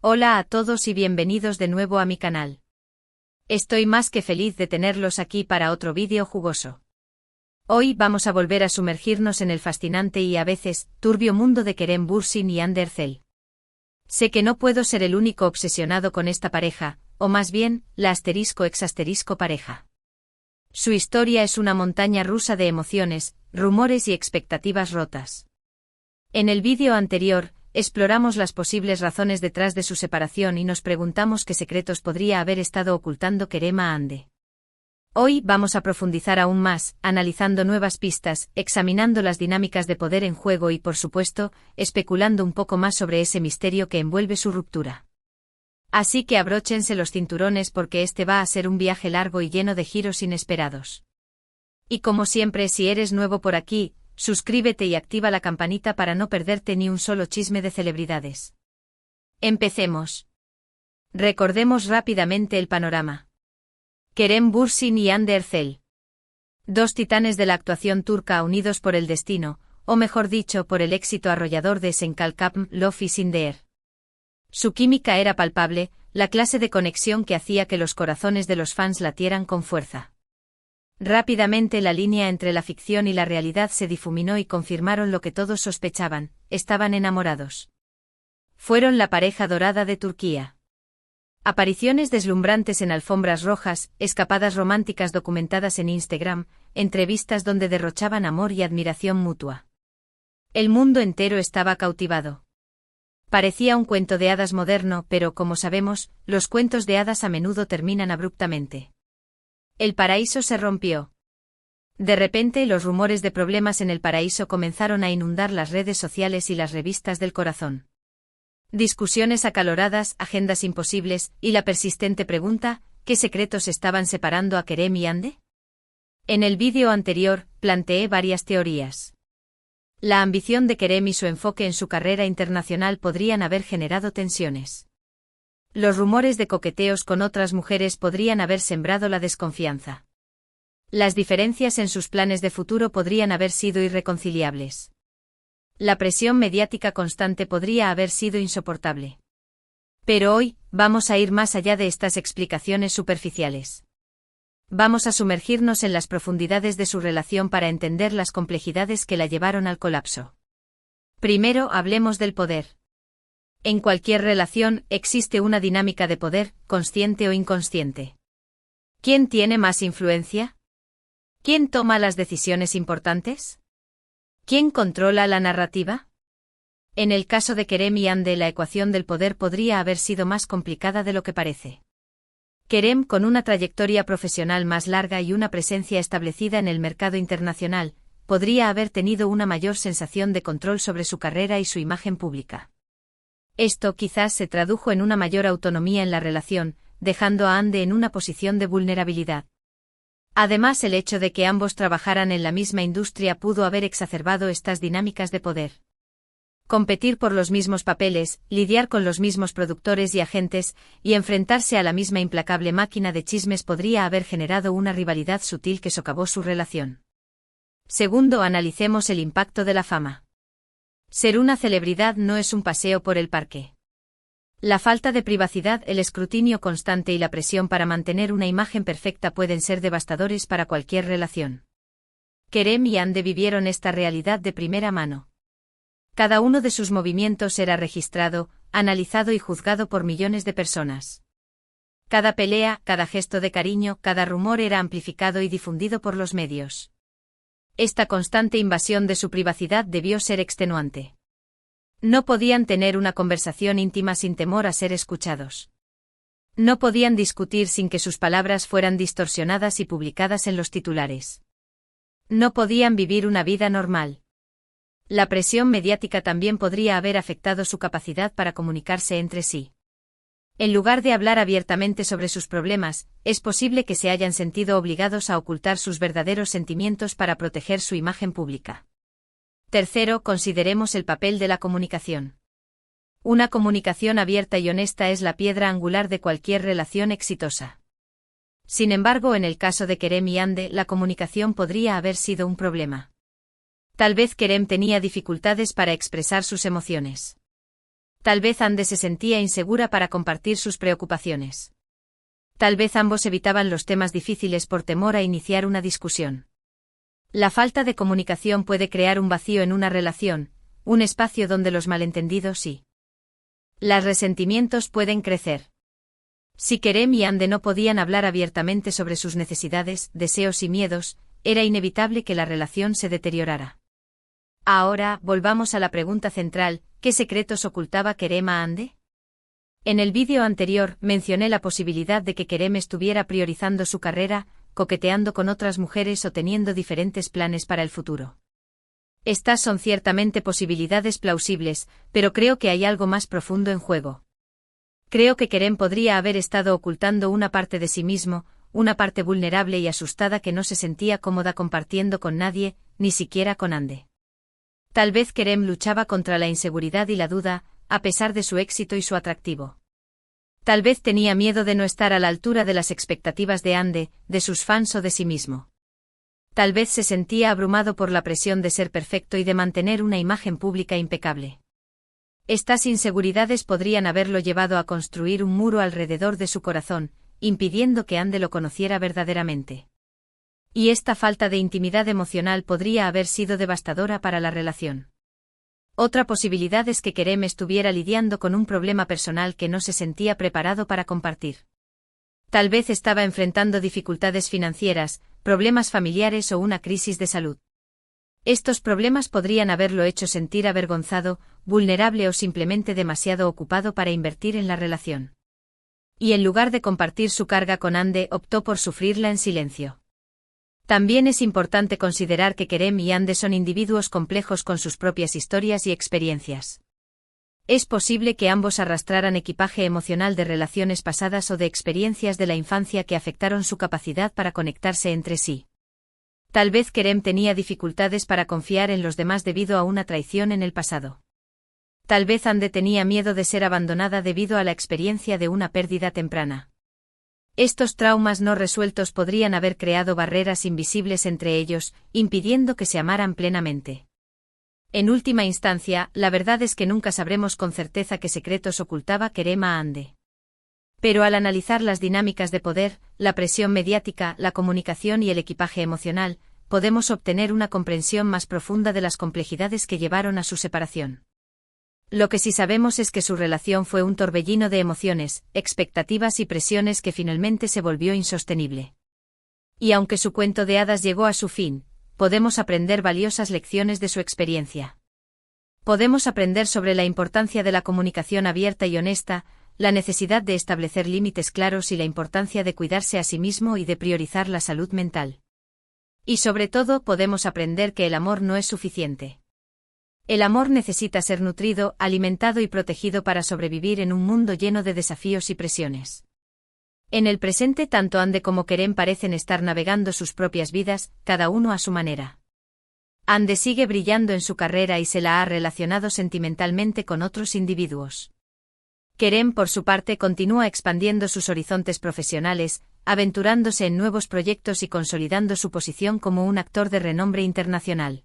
Hola a todos y bienvenidos de nuevo a mi canal. Estoy más que feliz de tenerlos aquí para otro vídeo jugoso. Hoy vamos a volver a sumergirnos en el fascinante y a veces turbio mundo de Kerem Bürsin y Hande Erçel. Sé que no puedo ser el único obsesionado con esta pareja, o más bien, la *ex* pareja. Su historia es una montaña rusa de emociones, rumores y expectativas rotas. En el vídeo anterior, exploramos las posibles razones detrás de su separación y nos preguntamos qué secretos podría haber estado ocultando Kerem a Hande. Hoy vamos a profundizar aún más, analizando nuevas pistas, examinando las dinámicas de poder en juego y, por supuesto, especulando un poco más sobre ese misterio que envuelve su ruptura. Así que abróchense los cinturones porque este va a ser un viaje largo y lleno de giros inesperados. Y como siempre, si eres nuevo por aquí, suscríbete y activa la campanita para no perderte ni un solo chisme de celebridades. Empecemos. Recordemos rápidamente el panorama. Kerem Bürsin y Hande Erçel. Dos titanes de la actuación turca unidos por el destino, o mejor dicho por el éxito arrollador de Senkalkapm, Love is in the air. Su química era palpable, la clase de conexión que hacía que los corazones de los fans latieran con fuerza. Rápidamente la línea entre la ficción y la realidad se difuminó y confirmaron lo que todos sospechaban: estaban enamorados. Fueron la pareja dorada de Turquía. Apariciones deslumbrantes en alfombras rojas, escapadas románticas documentadas en Instagram, entrevistas donde derrochaban amor y admiración mutua. El mundo entero estaba cautivado. Parecía un cuento de hadas moderno, pero como sabemos, los cuentos de hadas a menudo terminan abruptamente. El paraíso se rompió. De repente los rumores de problemas en el paraíso comenzaron a inundar las redes sociales y las revistas del corazón. Discusiones acaloradas, agendas imposibles, y la persistente pregunta: ¿qué secretos estaban separando a Kerem y Hande? En el vídeo anterior, planteé varias teorías. La ambición de Kerem y su enfoque en su carrera internacional podrían haber generado tensiones. Los rumores de coqueteos con otras mujeres podrían haber sembrado la desconfianza. Las diferencias en sus planes de futuro podrían haber sido irreconciliables. La presión mediática constante podría haber sido insoportable. Pero hoy, vamos a ir más allá de estas explicaciones superficiales. Vamos a sumergirnos en las profundidades de su relación para entender las complejidades que la llevaron al colapso. Primero, hablemos del poder. En cualquier relación existe una dinámica de poder, consciente o inconsciente. ¿Quién tiene más influencia? ¿Quién toma las decisiones importantes? ¿Quién controla la narrativa? En el caso de Kerem y Hande, la ecuación del poder podría haber sido más complicada de lo que parece. Kerem, con una trayectoria profesional más larga y una presencia establecida en el mercado internacional, podría haber tenido una mayor sensación de control sobre su carrera y su imagen pública. Esto quizás se tradujo en una mayor autonomía en la relación, dejando a Hande en una posición de vulnerabilidad. Además, el hecho de que ambos trabajaran en la misma industria pudo haber exacerbado estas dinámicas de poder. Competir por los mismos papeles, lidiar con los mismos productores y agentes, y enfrentarse a la misma implacable máquina de chismes podría haber generado una rivalidad sutil que socavó su relación. Segundo, analicemos el impacto de la fama. Ser una celebridad no es un paseo por el parque. La falta de privacidad, el escrutinio constante y la presión para mantener una imagen perfecta pueden ser devastadores para cualquier relación. Kerem y Hande vivieron esta realidad de primera mano. Cada uno de sus movimientos era registrado, analizado y juzgado por millones de personas. Cada pelea, cada gesto de cariño, cada rumor era amplificado y difundido por los medios. Esta constante invasión de su privacidad debió ser extenuante. No podían tener una conversación íntima sin temor a ser escuchados. No podían discutir sin que sus palabras fueran distorsionadas y publicadas en los titulares. No podían vivir una vida normal. La presión mediática también podría haber afectado su capacidad para comunicarse entre sí. En lugar de hablar abiertamente sobre sus problemas, es posible que se hayan sentido obligados a ocultar sus verdaderos sentimientos para proteger su imagen pública. Tercero, consideremos el papel de la comunicación. Una comunicación abierta y honesta es la piedra angular de cualquier relación exitosa. Sin embargo, en el caso de Kerem y Hande, la comunicación podría haber sido un problema. Tal vez Kerem tenía dificultades para expresar sus emociones. Tal vez Ande se sentía insegura para compartir sus preocupaciones. Tal vez ambos evitaban los temas difíciles por temor a iniciar una discusión. La falta de comunicación puede crear un vacío en una relación, un espacio donde los malentendidos y los resentimientos pueden crecer. Si Kerem y Ande no podían hablar abiertamente sobre sus necesidades, deseos y miedos, era inevitable que la relación se deteriorara. Ahora, volvamos a la pregunta central: ¿qué secretos ocultaba Kerem a Ande? En el vídeo anterior, mencioné la posibilidad de que Kerem estuviera priorizando su carrera, coqueteando con otras mujeres o teniendo diferentes planes para el futuro. Estas son ciertamente posibilidades plausibles, pero creo que hay algo más profundo en juego. Creo que Kerem podría haber estado ocultando una parte de sí mismo, una parte vulnerable y asustada que no se sentía cómoda compartiendo con nadie, ni siquiera con Ande. Tal vez Kerem luchaba contra la inseguridad y la duda, a pesar de su éxito y su atractivo. Tal vez tenía miedo de no estar a la altura de las expectativas de Ande, de sus fans o de sí mismo. Tal vez se sentía abrumado por la presión de ser perfecto y de mantener una imagen pública impecable. Estas inseguridades podrían haberlo llevado a construir un muro alrededor de su corazón, impidiendo que Ande lo conociera verdaderamente. Y esta falta de intimidad emocional podría haber sido devastadora para la relación. Otra posibilidad es que Kerem estuviera lidiando con un problema personal que no se sentía preparado para compartir. Tal vez estaba enfrentando dificultades financieras, problemas familiares o una crisis de salud. Estos problemas podrían haberlo hecho sentir avergonzado, vulnerable o simplemente demasiado ocupado para invertir en la relación. Y en lugar de compartir su carga con Ande, optó por sufrirla en silencio. También es importante considerar que Kerem y Ande son individuos complejos con sus propias historias y experiencias. Es posible que ambos arrastraran equipaje emocional de relaciones pasadas o de experiencias de la infancia que afectaron su capacidad para conectarse entre sí. Tal vez Kerem tenía dificultades para confiar en los demás debido a una traición en el pasado. Tal vez Ande tenía miedo de ser abandonada debido a la experiencia de una pérdida temprana. Estos traumas no resueltos podrían haber creado barreras invisibles entre ellos, impidiendo que se amaran plenamente. En última instancia, la verdad es que nunca sabremos con certeza qué secretos ocultaba Kerem a Ande. Pero al analizar las dinámicas de poder, la presión mediática, la comunicación y el equipaje emocional, podemos obtener una comprensión más profunda de las complejidades que llevaron a su separación. Lo que sí sabemos es que su relación fue un torbellino de emociones, expectativas y presiones que finalmente se volvió insostenible. Y aunque su cuento de hadas llegó a su fin, podemos aprender valiosas lecciones de su experiencia. Podemos aprender sobre la importancia de la comunicación abierta y honesta, la necesidad de establecer límites claros y la importancia de cuidarse a sí mismo y de priorizar la salud mental. Y sobre todo podemos aprender que el amor no es suficiente. El amor necesita ser nutrido, alimentado y protegido para sobrevivir en un mundo lleno de desafíos y presiones. En el presente tanto Ande como Kerem parecen estar navegando sus propias vidas, cada uno a su manera. Ande sigue brillando en su carrera y se la ha relacionado sentimentalmente con otros individuos. Kerem por su parte continúa expandiendo sus horizontes profesionales, aventurándose en nuevos proyectos y consolidando su posición como un actor de renombre internacional.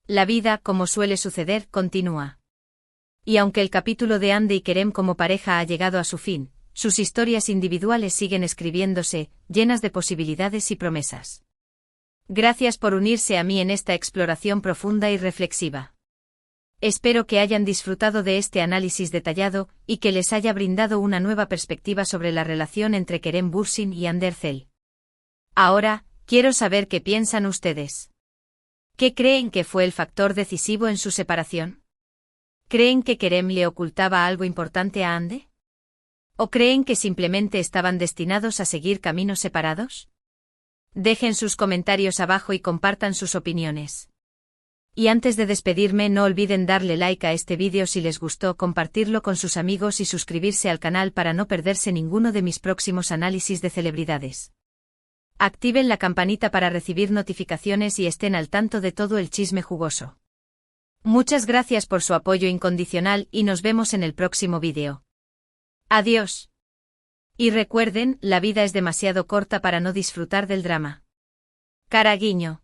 La vida, como suele suceder, continúa. Y aunque el capítulo de Ande y Kerem como pareja ha llegado a su fin, sus historias individuales siguen escribiéndose, llenas de posibilidades y promesas. Gracias por unirse a mí en esta exploración profunda y reflexiva. Espero que hayan disfrutado de este análisis detallado, y que les haya brindado una nueva perspectiva sobre la relación entre Kerem Bürsin y Hande Erçel. Ahora, quiero saber qué piensan ustedes. ¿Qué creen que fue el factor decisivo en su separación? ¿Creen que Kerem le ocultaba algo importante a Hande? ¿O creen que simplemente estaban destinados a seguir caminos separados? Dejen sus comentarios abajo y compartan sus opiniones. Y antes de despedirme, no olviden darle like a este vídeo si les gustó, compartirlo con sus amigos y suscribirse al canal para no perderse ninguno de mis próximos análisis de celebridades. Activen la campanita para recibir notificaciones y estén al tanto de todo el chisme jugoso. Muchas gracias por su apoyo incondicional y nos vemos en el próximo vídeo. Adiós. Y recuerden, la vida es demasiado corta para no disfrutar del drama. Cara guiño.